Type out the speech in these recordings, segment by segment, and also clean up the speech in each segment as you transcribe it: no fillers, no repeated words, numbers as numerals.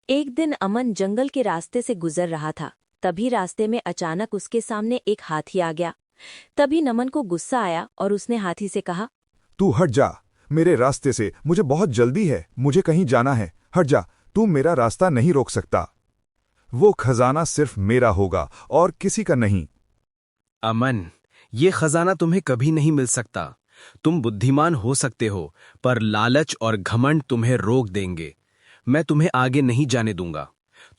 एक दिन अमन जंगल के रास्ते से गुजर रहा था। तभी रास्ते में अचानक उसके सामने एक हाथी आ गया। तभी नमन को गुस्सा आया और उसने हाथी से कहा, तू हट जा मेरे रास्ते से, मुझे बहुत जल्दी है, मुझे कहीं जाना है। हट जा, तू मेरा रास्ता नहीं रोक सकता। वो खजाना सिर्फ मेरा होगा और किसी का नहीं। अमन, ये खजाना तुम्हें कभी नहीं मिल सकता। तुम बुद्धिमान हो सकते हो, पर लालच और घमंड तुम्हें रोक देंगे। मैं तुम्हें आगे नहीं जाने दूंगा।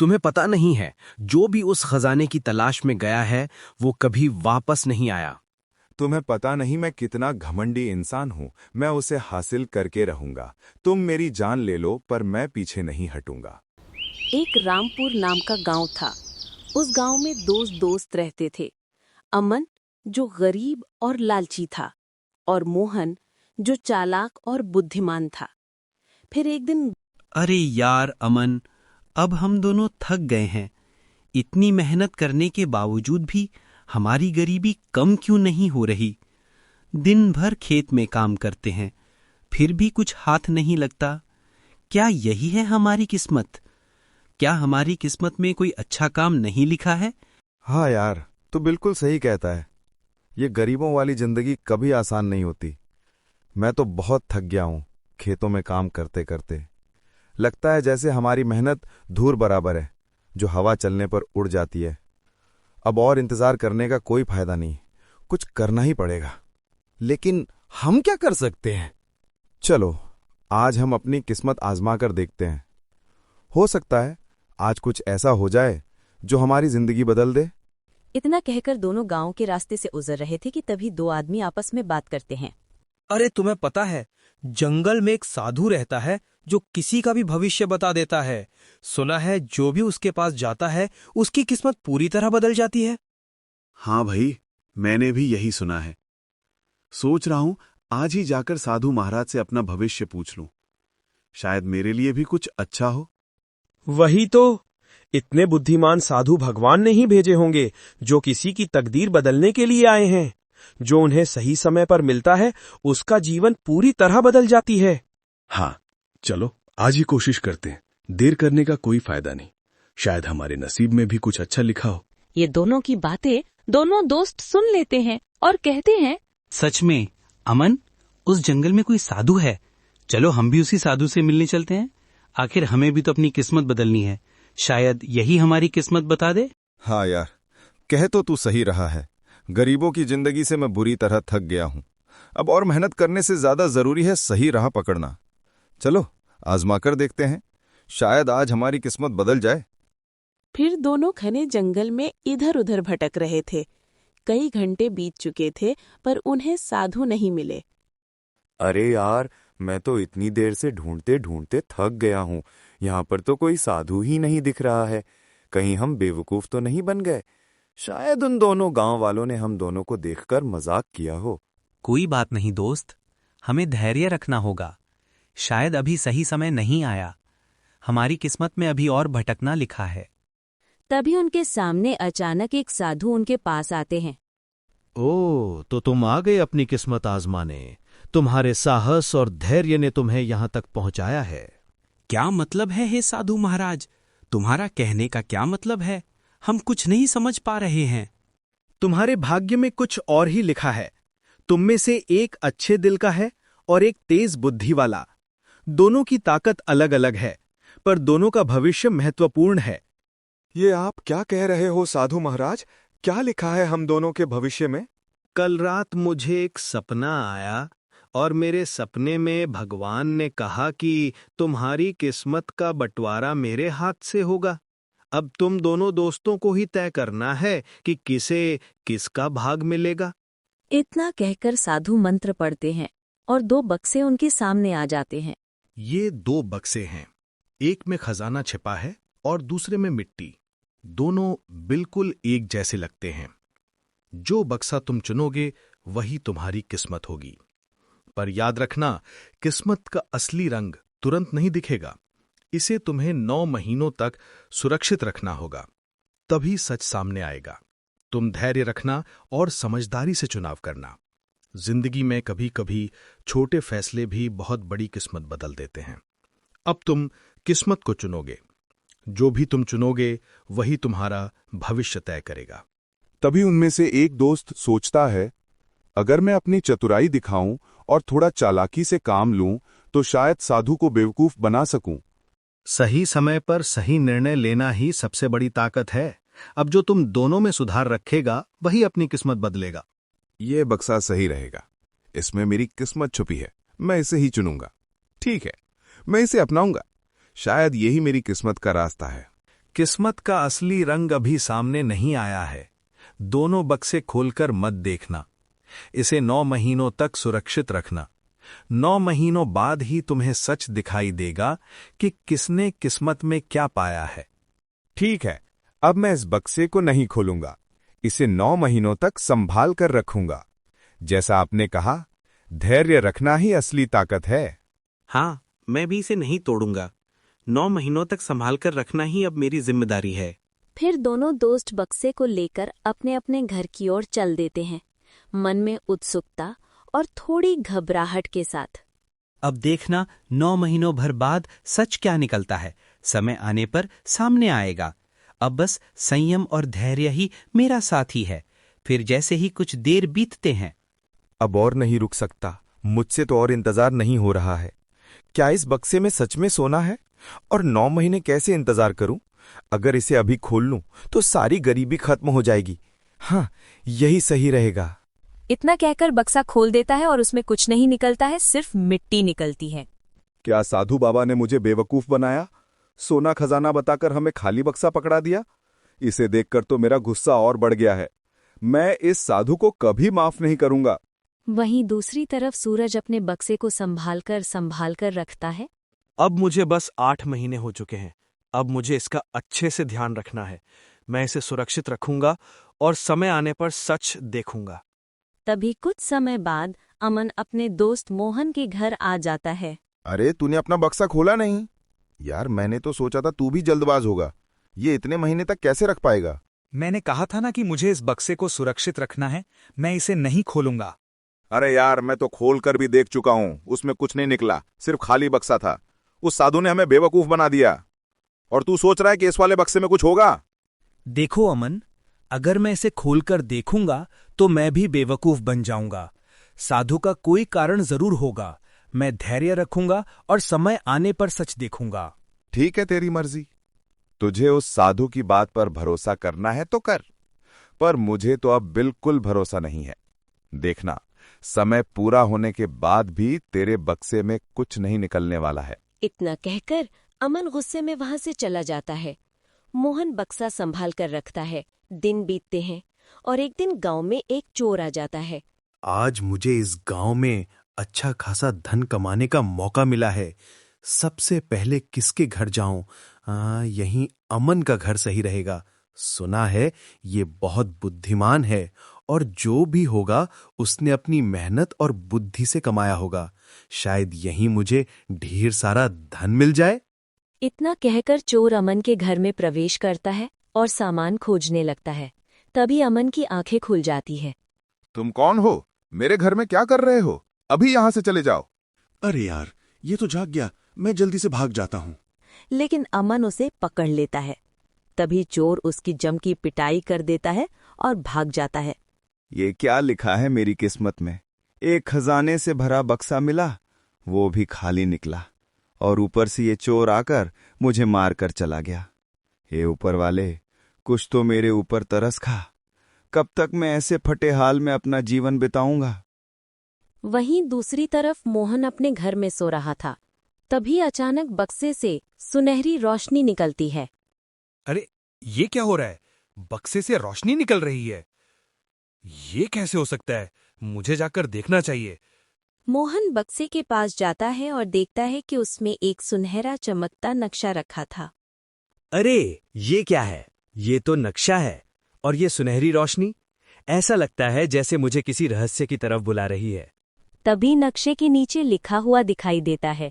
तुम्हें पता नहीं है, जो भी उस खजाने की तलाश में गया है वो कभी वापस नहीं आया। तुम्हें पता नहीं मैं कितना घमंडी इंसान हूं। मैं उसे हासिल करके रहूंगा। तुम मेरी जान ले लो पर मैं पीछे नहीं हटूंगा। एक रामपुर नाम का गांव था। उस गांव में दोस्त रहते थे। अमन जो गरीब और लालची था, और मोहन जो चालाक और बुद्धिमान था। फिर एक दिन अरे यार अमन, अब हम दोनों थक गए हैं। इतनी मेहनत करने के बावजूद भी हमारी गरीबी कम क्यों नहीं हो रही? दिन भर खेत में काम करते हैं, फिर भी कुछ हाथ नहीं लगता। क्या यही है हमारी किस्मत? क्या हमारी किस्मत में कोई अच्छा काम नहीं लिखा है? हाँ यार, तू बिल्कुल सही कहता है। ये गरीबों वाली जिंदगी कभी आसान नहीं होती। मैं तो बहुत थक गया हूं खेतों में काम करते करते। लगता है जैसे हमारी मेहनत धूल बराबर है, जो हवा चलने पर उड़ जाती है। अब और इंतजार करने का कोई फायदा नहीं, कुछ करना ही पड़ेगा। लेकिन हम क्या कर सकते हैं? चलो आज हम अपनी किस्मत आजमा कर देखते हैं। हो सकता है आज कुछ ऐसा हो जाए जो हमारी जिंदगी बदल दे। इतना कहकर दोनों गांव के रास्ते से गुजर रहे थे कि तभी दो आदमी आपस में बात करते हैं। अरे तुम्हें पता है, जंगल में एक साधु रहता है जो किसी का भी भविष्य बता देता है। सुना है जो भी उसके पास जाता है उसकी किस्मत पूरी तरह बदल जाती है। हाँ भाई, मैंने भी यही सुना है। सोच रहा हूं आज ही जाकर साधु महाराज से अपना भविष्य पूछ लूं। शायद मेरे लिए भी कुछ अच्छा हो। वही तो, इतने बुद्धिमान साधु भगवान ने ही भेजे होंगे जो किसी की तकदीर बदलने के लिए आए हैं। जो उन्हें सही समय पर मिलता है उसका जीवन पूरी तरह बदल जाती है। हाँ, चलो आज ही कोशिश करते हैं। देर करने का कोई फायदा नहीं। शायद हमारे नसीब में भी कुछ अच्छा लिखा हो। ये दोनों की बातें दोनों दोस्त सुन लेते हैं और कहते हैं, सच में अमन, उस जंगल में कोई साधु है। चलो हम भी उसी साधु से मिलने चलते हैं। आखिर हमें भी तो अपनी किस्मत बदलनी है। शायद यही हमारी किस्मत बता दे। हाँ यार, कह तो तू सही रहा है। गरीबों की जिंदगी से मैं बुरी तरह थक गया हूं। अब और मेहनत करने से ज्यादा जरूरी है सही राह पकड़ना। चलो आजमा कर देखते हैं, शायद आज हमारी किस्मत बदल जाए। फिर दोनों घने जंगल में इधर उधर भटक रहे थे। कई घंटे बीत चुके थे पर उन्हें साधु नहीं मिले। अरे यार, मैं तो इतनी देर से ढूंढते ढूंढते थक गया हूँ। यहाँ पर तो कोई साधु ही नहीं दिख रहा है। कहीं हम बेवकूफ तो नहीं बन गए? शायद उन दोनों गांव वालों ने हम दोनों को देखकर मजाक किया हो। कोई बात नहीं दोस्त, हमें धैर्य रखना होगा। शायद अभी सही समय नहीं आया। हमारी किस्मत में अभी और भटकना लिखा है। तभी उनके सामने अचानक एक साधु उनके पास आते हैं। ओह, तो तुम आ गए अपनी किस्मत आजमाने। तुम्हारे साहस और धैर्य ने तुम्हें यहां तक पहुंचाया है। क्या मतलब है हे साधु महाराज? तुम्हारा कहने का क्या मतलब है? हम कुछ नहीं समझ पा रहे हैं। तुम्हारे भाग्य में कुछ और ही लिखा है। तुम में से एक अच्छे दिल का है और एक तेज बुद्धि वाला। दोनों की ताकत अलग अलग है, पर दोनों का भविष्य महत्वपूर्ण है। ये आप क्या कह रहे हो साधु महाराज? क्या लिखा है हम दोनों के भविष्य में? कल रात मुझे एक सपना आया और मेरे सपने में भगवान ने कहा कि तुम्हारी किस्मत का बंटवारा मेरे हाथ से होगा। अब तुम दोनों दोस्तों को ही तय करना है कि किसे किसका भाग मिलेगा। इतना कहकर साधु मंत्र पढ़ते हैं और दो बक्से उनके सामने आ जाते हैं। ये 2 बक्से हैं। एक में खजाना छिपा है और दूसरे में मिट्टी। दोनों बिल्कुल एक जैसे लगते हैं। जो बक्सा तुम चुनोगे वही तुम्हारी किस्मत होगी। पर याद रखना, किस्मत का असली रंग तुरंत नहीं दिखेगा। इसे तुम्हें 9 महीनों तक सुरक्षित रखना होगा, तभी सच सामने आएगा। तुम धैर्य रखना और समझदारी से चुनाव करना। जिंदगी में कभी कभी छोटे फैसले भी बहुत बड़ी किस्मत बदल देते हैं। अब तुम किस्मत को चुनोगे। जो भी तुम चुनोगे वही तुम्हारा भविष्य तय करेगा। तभी उनमें से एक दोस्त सोचता है, अगर मैं अपनी चतुराई दिखाऊं और थोड़ा चालाकी से काम लूं तो शायद साधु को बेवकूफ बना सकूं। सही समय पर सही निर्णय लेना ही सबसे बड़ी ताकत है। अब जो तुम दोनों में सुधार रखेगा वही अपनी किस्मत बदलेगा। ये बक्सा सही रहेगा, इसमें मेरी किस्मत छुपी है, मैं इसे ही चुनूंगा। ठीक है, मैं इसे अपनाऊंगा, शायद यही मेरी किस्मत का रास्ता है। किस्मत का असली रंग अभी सामने नहीं आया है। दोनों बक्से खोलकर मत देखना। इसे 9 महीनों तक सुरक्षित रखना। 9 महीनों बाद ही तुम्हें सच दिखाई देगा कि किसने किस्मत में क्या पाया है। ठीक है, अब मैं इस बक्से को नहीं खोलूंगा, इसे 9 महीनों तक संभाल कर रखूंगा। जैसा आपने कहा, धैर्य रखना ही असली ताकत है। हाँ, मैं भी इसे नहीं तोड़ूंगा। 9 महीनों तक संभाल कर रखना ही अब मेरी जिम्मेदारी है। फिर दोनों दोस्त बक्से को लेकर अपने अपने घर की ओर चल देते हैं, मन में उत्सुकता और थोड़ी घबराहट के साथ। अब देखना 9 महीनों भर बाद सच क्या निकलता है। समय आने पर सामने आएगा। अब बस संयम और धैर्य ही मेरा साथी है। फिर जैसे ही कुछ देर बीतते हैं, अब और नहीं रुक सकता, मुझसे तो और इंतजार नहीं हो रहा है। क्या इस बक्से में सच में सोना है? और 9 महीने कैसे इंतजार करूं? अगर इसे अभी खोल लूं तो सारी गरीबी खत्म हो जाएगी। हाँ, यही सही रहेगा। इतना कहकर बक्सा खोल देता है और उसमें कुछ नहीं निकलता है, सिर्फ मिट्टी निकलती है। क्या साधु बाबा ने मुझे बेवकूफ बनाया? सोना खजाना बताकर हमें खाली बक्सा पकड़ा दिया। इसे देखकर तो मेरा गुस्सा और बढ़ गया है। मैं इस साधु को कभी माफ नहीं करूंगा। वहीं दूसरी तरफ सूरज अपने बक्से को संभाल कर रखता है। अब मुझे बस 8 महीने हो चुके हैं। अब मुझे इसका अच्छे से ध्यान रखना है। मैं इसे सुरक्षित रखूंगा और समय आने पर सच देखूंगा। तभी कुछ समय बाद अमन अपने दोस्त मोहन के घर आ जाता है। अरे, तूने अपना बक्सा खोला नहीं? यार, मैंने तो सोचा था तू भी जल्दबाज होगा। ये इतने महीने तक कैसे रख पाएगा? मैंने कहा था ना कि मुझे इस बक्से को सुरक्षित रखना है। मैं इसे नहीं खोलूंगा। अरे यार, मैं तो खोल कर भी देख चुका हूं, उसमें कुछ नहीं निकला, सिर्फ खाली बक्सा था। उस साधु ने हमें बेवकूफ बना दिया और तू सोच रहा है कि इस वाले बक्से में कुछ होगा? देखो अमन, अगर मैं इसे खोलकर देखूंगा तो मैं भी बेवकूफ बन जाऊंगा। साधु का कोई कारण जरूर होगा। मैं धैर्य रखूंगा और समय आने पर सच देखूंगा। ठीक है, तेरी मर्जी। तुझे उस साधु की बात पर भरोसा करना है तो कर, पर मुझे तो अब बिल्कुल भरोसा नहीं है। देखना, समय पूरा होने के बाद भी तेरे बक्से में कुछ नहीं निकलने वाला है। इतना कहकर अमन गुस्से में वहां से चला जाता है। मोहन बक्सा संभाल कर रखता है। दिन बीतते हैं और एक दिन गांव में एक चोर आ जाता है। आज मुझे इस गांव में अच्छा खासा धन कमाने का मौका मिला है। सबसे पहले किसके घर जाऊं? यहीं अमन का घर सही रहेगा। सुना है ये बहुत बुद्धिमान है और जो भी होगा उसने अपनी मेहनत और बुद्धि से कमाया होगा। शायद यहीं मुझे ढेर सारा धन मिल जाए। इतना कहकर चोर अमन के घर में प्रवेश करता है और सामान खोजने लगता है। तभी अमन की आंखें खुल जाती है। तुम कौन हो? मेरे घर में क्या कर रहे हो? अभी यहां से चले जाओ। अरे यार, ये तो जाग गया। मैं जल्दी से भाग जाता हूं। लेकिन अमन उसे पकड़ लेता है। तभी चोर उसकी जम की पिटाई कर देता है और भाग जाता है। ये क्या लिखा है मेरी किस्मत में? एक खजाने से भरा बक्सा मिला, वो भी खाली निकला, और ऊपर से ये चोर आकर मुझे मार कर चला गया। हे ऊपर वाले, कुछ तो मेरे ऊपर तरस खा। कब तक मैं ऐसे फटे हाल में अपना जीवन बिताऊंगा? वहीं दूसरी तरफ मोहन अपने घर में सो रहा था। तभी अचानक बक्से से सुनहरी रोशनी निकलती है। अरे, ये क्या हो रहा है? बक्से से रोशनी निकल रही है। ये कैसे हो सकता है? मुझे जाकर देखना चाहिए। मोहन बक्से के पास जाता है और देखता है कि उसमें एक सुनहरा चमकता नक्शा रखा था। अरे, ये क्या है? ये तो नक्शा है और ये सुनहरी रोशनी। ऐसा लगता है जैसे मुझे किसी रहस्य की तरफ बुला रही है। तभी नक्शे के नीचे लिखा हुआ दिखाई देता है,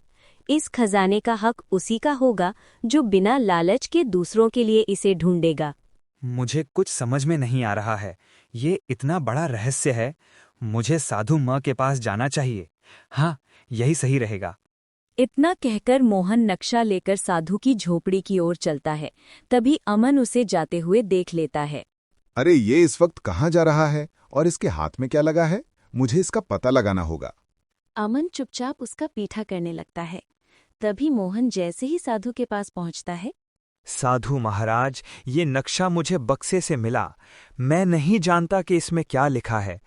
इस खजाने का हक उसी का होगा जो बिना लालच के दूसरों के लिए इसे ढूंढेगा। मुझे कुछ समझ में नहीं आ रहा है। ये इतना बड़ा रहस्य है। मुझे साधु माँ के पास जाना चाहिए। हाँ, यही सही रहेगा। इतना कहकर मोहन नक्शा लेकर साधु की झोपड़ी की ओर चलता है। तभी अमन उसे जाते हुए देख लेता है। अरे ये इस वक्त कहाँ जा रहा है और इसके हाथ में क्या लगा है? मुझे इसका पता लगाना होगा। अमन चुपचाप उसका पीछा करने लगता है। तभी मोहन जैसे ही साधु के पास पहुंचता है। साधु महाराज, ये नक्शा मुझे बक्से से मिला। मैं नहीं जानता कि इसमें क्या लिखा है,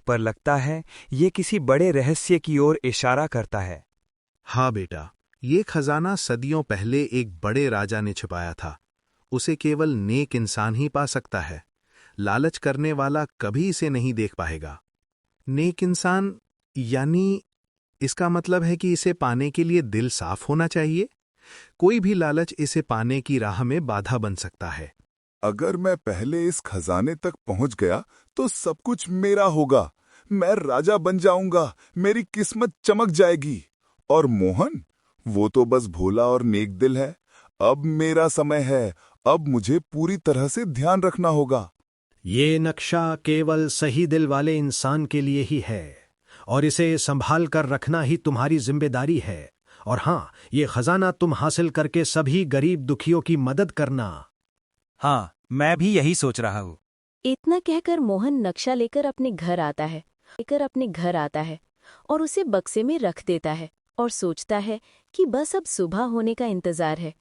पर लगता है ये किसी बड़े रहस्य की ओर इशारा करता है। हाँ बेटा, ये खजाना सदियों पहले एक बड़े राजा ने छिपाया था। उसे केवल नेक इंसान ही पा सकता है। लालच करने वाला कभी इसे नहीं देख पाएगा। नेक इंसान यानी इसका मतलब है कि इसे पाने के लिए दिल साफ होना चाहिए। कोई भी लालच इसे पाने की राह में बाधा बन सकता है। अगर मैं पहले इस खजाने तक पहुंच गया तो सब कुछ मेरा होगा। मैं राजा बन जाऊंगा, मेरी किस्मत चमक जाएगी। और मोहन, वो तो बस भोला और नेक दिल है। अब मेरा समय है। अब मुझे पूरी तरह से ध्यान रखना होगा। ये नक्शा केवल सही दिल वाले इंसान के लिए ही है और इसे संभाल कर रखना ही तुम्हारी जिम्मेदारी है। और हाँ, ये खजाना तुम हासिल करके सभी गरीब दुखियों की मदद करना। हाँ, मैं भी यही सोच रहा हूँ। इतना कहकर मोहन नक्शा लेकर अपने घर आता है और उसे बक्से में रख देता है और सोचता है कि बस अब सुबह होने का इंतजार है।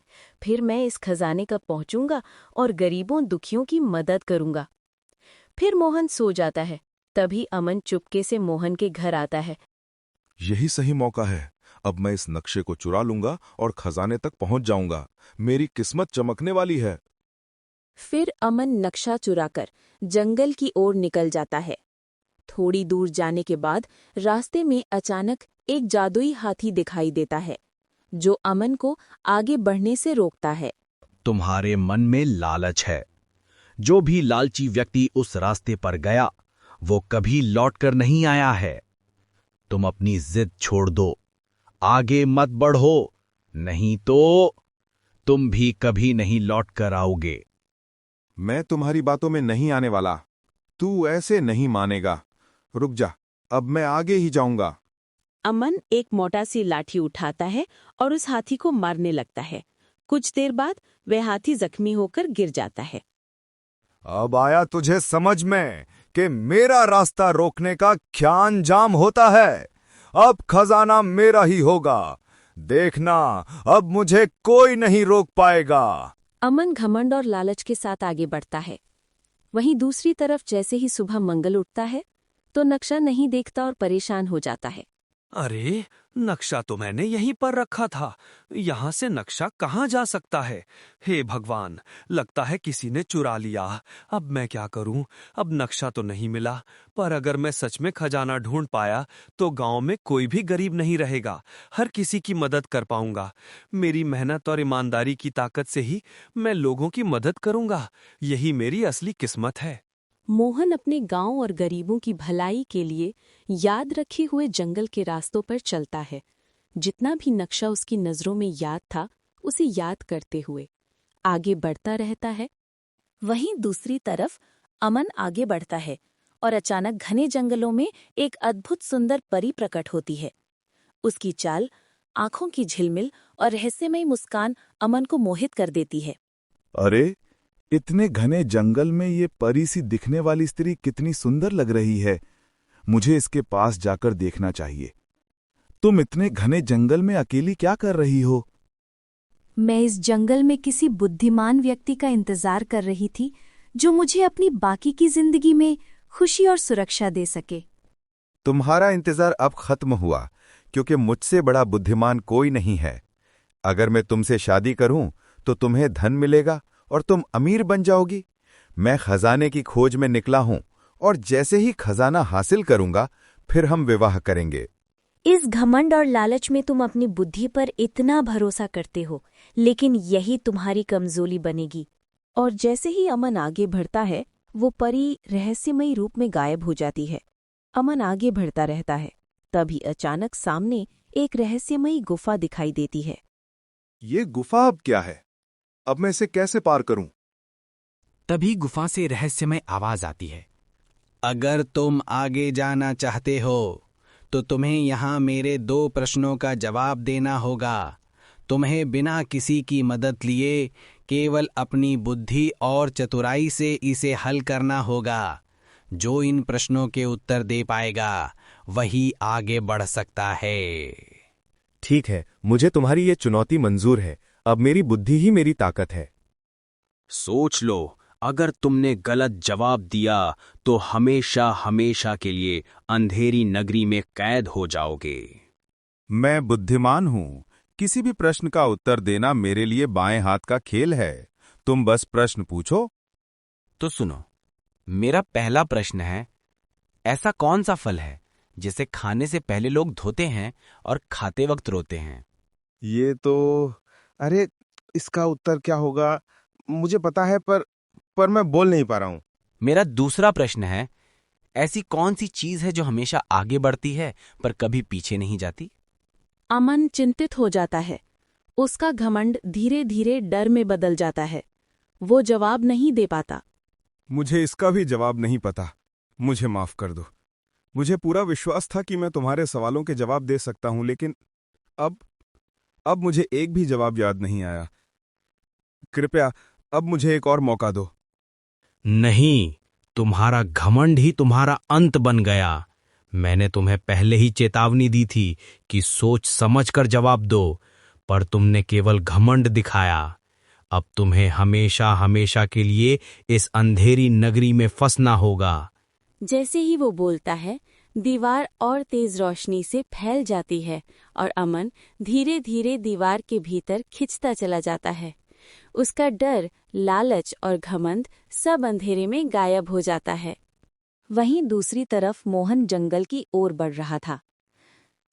फिर मैं इस खजाने तक पहुंचूंगा और गरीबों दुखियों की मदद करूंगा। फिर मोहन सो जाता है। तभी अमन चुपके से मोहन के घर आता है। यही सही मौका है। अब मैं इस नक्शे को चुरा लूंगा और खजाने तक पहुंच जाऊंगा। मेरी किस्मत चमकने वाली है। फिर अमन नक्शा चुराकर जंगल की ओर निकल जाता है। थोड़ी दूर जाने के बाद रास्ते में अचानक एक जादुई हाथी दिखाई देता है, जो अमन को आगे बढ़ने से रोकता है। तुम्हारे मन में लालच है। जो भी लालची व्यक्ति उस रास्ते पर गया, वो कभी लौटकर नहीं आया है। तुम अपनी जिद छोड़ दो, आगे मत बढ़ो, नहीं तो तुम भी कभी नहीं लौटकर आओगे। मैं तुम्हारी बातों में नहीं आने वाला। तू ऐसे नहीं मानेगा। रुक जा, अब मैं आगे ही जाऊंगा। अमन एक मोटा सी लाठी उठाता है और उस हाथी को मारने लगता है। कुछ देर बाद वह हाथी जख्मी होकर गिर जाता है। अब आया तुझे समझ में कि मेरा रास्ता रोकने का क्या अंजाम होता है। अब खजाना मेरा ही होगा। देखना, अब मुझे कोई नहीं रोक पाएगा। अमन घमंड और लालच के साथ आगे बढ़ता है। वहीं दूसरी तरफ जैसे ही सुबह मंगल उठता है तो नक्शा नहीं देखता और परेशान हो जाता है। अरे, नक्शा तो मैंने यहीं पर रखा था। यहाँ से नक्शा कहाँ जा सकता है? हे भगवान, लगता है किसी ने चुरा लिया। अब मैं क्या करूं? अब नक्शा तो नहीं मिला, पर अगर मैं सच में खजाना ढूंढ पाया तो गांव में कोई भी गरीब नहीं रहेगा। हर किसी की मदद कर पाऊंगा। मेरी मेहनत और ईमानदारी की ताकत से ही मैं लोगों की मदद करूंगा। यही मेरी असली किस्मत है। मोहन अपने गांव और गरीबों की भलाई के लिए याद रखे हुए जंगल के रास्तों पर चलता है। जितना भी नक्शा उसकी नजरों में याद था, उसे याद करते हुए आगे बढ़ता रहता है। वहीं दूसरी तरफ अमन आगे बढ़ता है और अचानक घने जंगलों में एक अद्भुत सुंदर परी प्रकट होती है। उसकी चाल, आंखों की झिलमिल और रहस्यमयी मुस्कान अमन को मोहित कर देती है। अरे, इतने घने जंगल में ये परी सी दिखने वाली स्त्री कितनी सुंदर लग रही है। मुझे इसके पास जाकर देखना चाहिए। तुम इतने घने जंगल में अकेली क्या कर रही हो? मैं इस जंगल में किसी बुद्धिमान व्यक्ति का इंतजार कर रही थी, जो मुझे अपनी बाकी की जिंदगी में खुशी और सुरक्षा दे सके। तुम्हारा इंतजार अब खत्म हुआ, क्योंकि मुझसे बड़ा बुद्धिमान कोई नहीं है। अगर मैं तुमसे शादी करूं तो तुम्हें धन मिलेगा और तुम अमीर बन जाओगी। मैं खजाने की खोज में निकला हूं और जैसे ही खजाना हासिल करूंगा फिर हम विवाह करेंगे। इस घमंड और लालच में तुम अपनी बुद्धि पर इतना भरोसा करते हो, लेकिन यही तुम्हारी कमजोरी बनेगी। और जैसे ही अमन आगे बढ़ता है, वो परी रहस्यमयी रूप में गायब हो जाती है। अमन आगे बढ़ता रहता है। तभी अचानक सामने एक रहस्यमयी गुफा दिखाई देती है। ये गुफा अब क्या है? अब मैं इसे कैसे पार करूं? तभी गुफा से रहस्यमय आवाज आती है। अगर तुम आगे जाना चाहते हो तो तुम्हें यहाँ मेरे 2 प्रश्नों का जवाब देना होगा। तुम्हें बिना किसी की मदद लिए केवल अपनी बुद्धि और चतुराई से इसे हल करना होगा। जो इन प्रश्नों के उत्तर दे पाएगा वही आगे बढ़ सकता है। ठीक है, मुझे तुम्हारी ये चुनौती मंजूर है। अब मेरी बुद्धि ही मेरी ताकत है। सोच लो, अगर तुमने गलत जवाब दिया तो हमेशा हमेशा के लिए अंधेरी नगरी में कैद हो जाओगे। मैं बुद्धिमान हूं। किसी भी प्रश्न का उत्तर देना मेरे लिए बाएं हाथ का खेल है। तुम बस प्रश्न पूछो। तो सुनो, मेरा पहला प्रश्न है, ऐसा कौन सा फल है जिसे खाने से पहले लोग धोते हैं और खाते वक्त रोते हैं? ये तो अरे इसका उत्तर क्या होगा मुझे पता है पर मैं बोल नहीं पा रहा हूं। मेरा दूसरा प्रश्न है, ऐसी कौन सी चीज है जो हमेशा आगे बढ़ती है पर कभी पीछे नहीं जाती? अमन चिंतित हो जाता है। उसका घमंड धीरे धीरे डर में बदल जाता है। वो जवाब नहीं दे पाता। मुझे इसका भी जवाब नहीं पता। मुझे माफ कर दो। मुझे पूरा विश्वास था कि मैं तुम्हारे सवालों के जवाब दे सकता हूं, लेकिन अब मुझे एक भी जवाब याद नहीं आया। कृपया अब मुझे एक और मौका दो। नहीं, तुम्हारा घमंड ही तुम्हारा अंत बन गया। मैंने तुम्हें पहले ही चेतावनी दी थी कि सोच समझकर जवाब दो, पर तुमने केवल घमंड दिखाया। अब तुम्हें हमेशा हमेशा के लिए इस अंधेरी नगरी में फंसना होगा। जैसे ही वो बोलता है, दीवार और तेज रोशनी से फैल जाती है और अमन धीरे धीरे दीवार के भीतर खिंचता चला जाता है। उसका डर, लालच और घमंड सब अंधेरे में गायब हो जाता है। वहीं दूसरी तरफ मोहन जंगल की ओर बढ़ रहा था।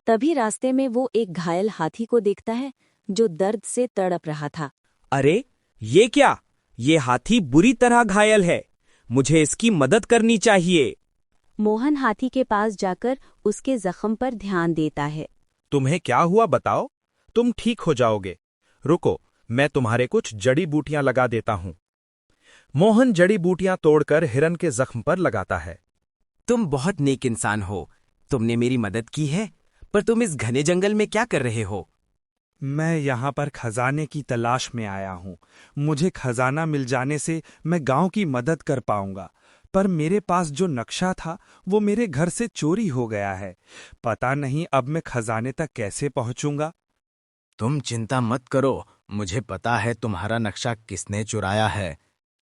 तभी रास्ते में वो एक घायल हाथी को देखता है जो दर्द से तड़प रहा था। अरे ये क्या? ये हाथी बुरी तरह घायल है। मुझे इसकी मदद करनी चाहिए। मोहन हाथी के पास जाकर उसके जख्म पर ध्यान देता है। तुम्हें क्या हुआ बताओ? तुम ठीक हो जाओगे। रुको, मैं तुम्हारे कुछ जड़ी बूटियां लगा देता हूं। मोहन जड़ी बूटियां तोड़कर हिरन के जख्म पर लगाता है। तुम बहुत नेक इंसान हो। तुमने मेरी मदद की है, पर तुम इस घने जंगल में क्या कर रहे हो? मैं यहाँ पर खजाने की तलाश में आया हूँ। मुझे खजाना मिल जाने से मैं गांव की मदद कर पाऊंगा, पर मेरे पास जो नक्शा था वो मेरे घर से चोरी हो गया है। पता नहीं अब मैं खजाने तक कैसे पहुंचूंगा। तुम चिंता मत करो, मुझे पता है तुम्हारा नक्शा किसने चुराया है।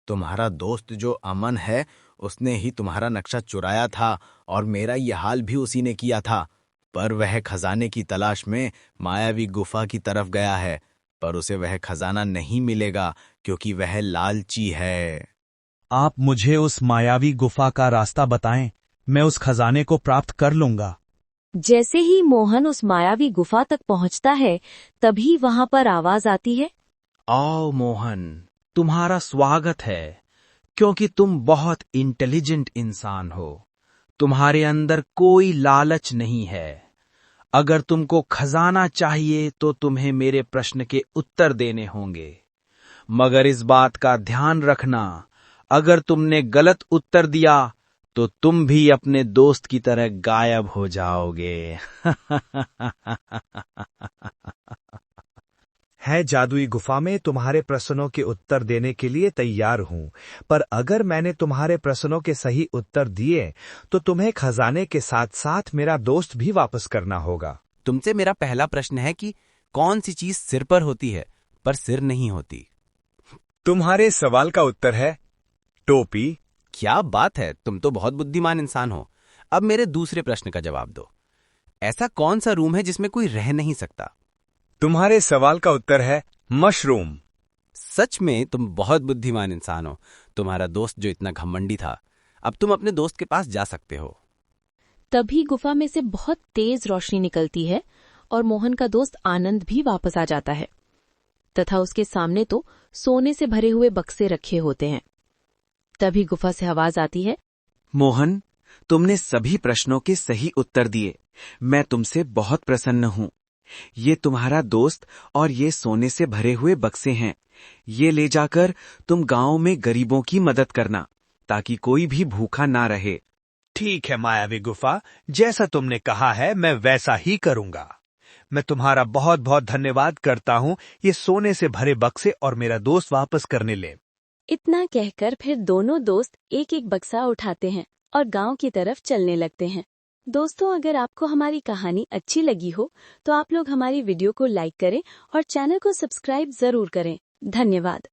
तुम्हारा दोस्त जो अमन है, उसने ही तुम्हारा नक्शा चुराया था और मेरा ये हाल भी उसी ने किया था। पर वह खजाने की तलाश में मायावी गुफा की तरफ गया है, पर उसे वह खजाना नहीं मिलेगा क्योंकि वह लालची है। आप मुझे उस मायावी गुफा का रास्ता बताएं, मैं उस खजाने को प्राप्त कर लूंगा। जैसे ही मोहन उस मायावी गुफा तक पहुंचता है, तभी वहां पर आवाज आती है। आओ मोहन, तुम्हारा स्वागत है, क्योंकि तुम बहुत इंटेलिजेंट इंसान हो। तुम्हारे अंदर कोई लालच नहीं है। अगर तुमको खजाना चाहिए तो तुम्हें मेरे प्रश्न के उत्तर देने होंगे, मगर इस बात का ध्यान रखना, अगर तुमने गलत उत्तर दिया तो तुम भी अपने दोस्त की तरह गायब हो जाओगे। है जादुई गुफा में तुम्हारे प्रश्नों के उत्तर देने के लिए तैयार हूं, पर अगर मैंने तुम्हारे प्रश्नों के सही उत्तर दिए तो तुम्हें खजाने के साथ साथ मेरा दोस्त भी वापस करना होगा। तुमसे मेरा पहला प्रश्न है कि कौन सी चीज सिर पर होती है पर सिर नहीं होती? तुम्हारे सवाल का उत्तर है टोपी। क्या बात है, तुम तो बहुत बुद्धिमान इंसान हो। अब मेरे दूसरे प्रश्न का जवाब दो। ऐसा कौन सा रूम है जिसमें कोई रह नहीं सकता? तुम्हारे सवाल का उत्तर है मशरूम। सच में तुम बहुत बुद्धिमान इंसान हो। तुम्हारा दोस्त जो इतना घमंडी था, अब तुम अपने दोस्त के पास जा सकते हो। तभी गुफा में से बहुत तेज रोशनी निकलती है और मोहन का दोस्त आनंद भी वापस आ जाता है तथा उसके सामने तो सोने से भरे हुए बक्से रखे होते हैं। तभी गुफा से आवाज आती है। मोहन, तुमने सभी प्रश्नों के सही उत्तर दिए। मैं तुमसे बहुत प्रसन्न हूँ। ये तुम्हारा दोस्त और ये सोने से भरे हुए बक्से हैं। ये ले जाकर तुम गांव में गरीबों की मदद करना, ताकि कोई भी भूखा ना रहे। ठीक है मायावी गुफा, जैसा तुमने कहा है मैं वैसा ही करूंगा। मैं तुम्हारा बहुत बहुत धन्यवाद करता हूँ ये सोने से भरे बक्से और मेरा दोस्त वापस करने ले। इतना कहकर फिर दोनों दोस्त एक एक बक्सा उठाते हैं और गांव की तरफ चलने लगते हैं। दोस्तों, अगर आपको हमारी कहानी अच्छी लगी हो तो आप लोग हमारी वीडियो को लाइक करें और चैनल को सब्सक्राइब जरूर करें। धन्यवाद।